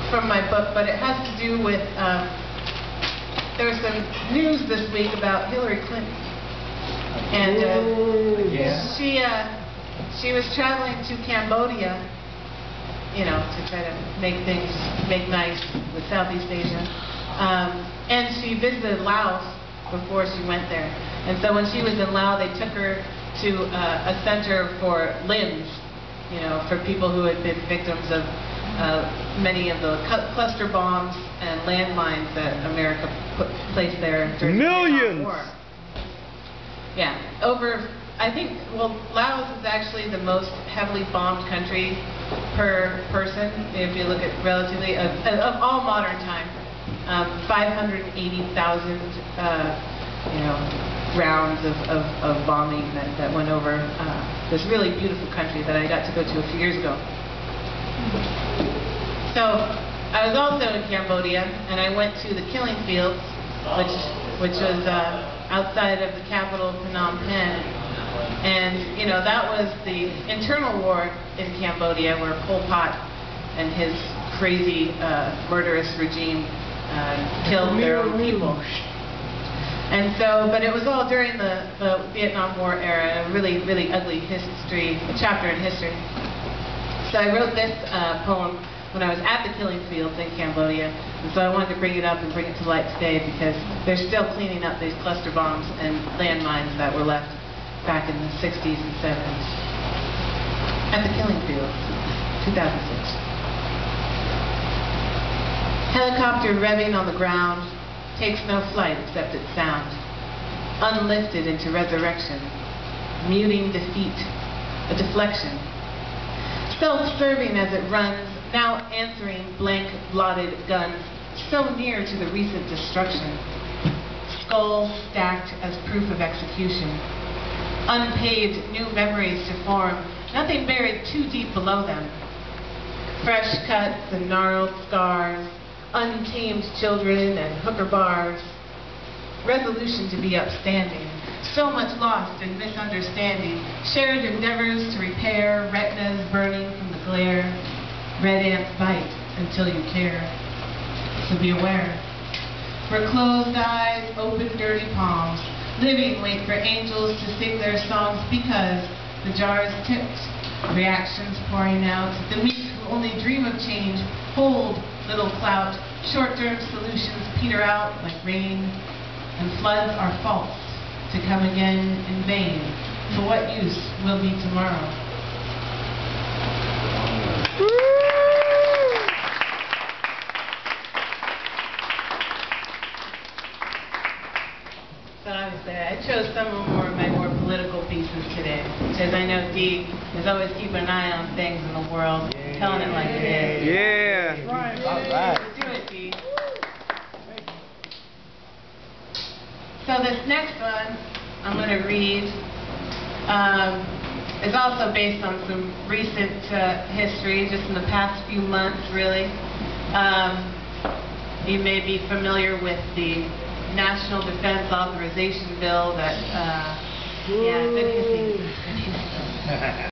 from my book, but it has to do with, there was some news this week about Hilary Clinton. And she was traveling to Cambodia, you know, to try to make nice with Southeast Asia. And she visited Laos before she went there. And so when she was in Laos, they took her to a center for limbs, you know, for people who had been victims of many of the cluster bombs and landmines that America placed there during the Vietnam War. Yeah, I think, well, Laos is actually the most heavily bombed country per person, if you look at relatively, of all modern time. 580,000, you know, rounds of bombing that went over this really beautiful country that I got to go to a few years ago. So I was also in Cambodia, and I went to the killing fields, which was outside of the capital, Phnom Penh. And, you know, that was the internal war in Cambodia where Pol Pot and his crazy, murderous regime killed their own people. And so, but it was all during the Vietnam War era, a really, really ugly history, a chapter in history. So I wrote this poem when I was at the killing fields in Cambodia, and so I wanted to bring it up and bring it to light today because they're still cleaning up these cluster bombs and landmines that were left back in the 60s and 70s. At the killing fields, 2006. Helicopter revving on the ground takes no flight except its sound, unlifted into resurrection, muting defeat, a deflection, self-serving as it runs, now answering blank, blotted guns, so near to the recent destruction, skull stacked as proof of execution, unpaved new memories to form, nothing buried too deep below them, fresh cuts and gnarled scars, untamed children and hooker bars, resolution to be upstanding, so much lost in misunderstanding, shared endeavors to repair, retinas burning from the glare, red ants bite until you care, so be aware. For closed eyes, open dirty palms, living wait for angels to sing their songs because the jar is tipped, reactions pouring out, the weak who only dream of change, hold little clout, short-term solutions peter out like rain, and floods are false, to come again in vain, for what use will be tomorrow? So obviously I chose some of my more political pieces today, because I know Dee is always keeping an eye on things in the world, telling it like it is. Yeah. All right. Do it, Dee. So this next one I'm going to read is also based on some recent history, just in the past few months, really. You may be familiar with the National Defense Authorization Bill that, yeah, good history.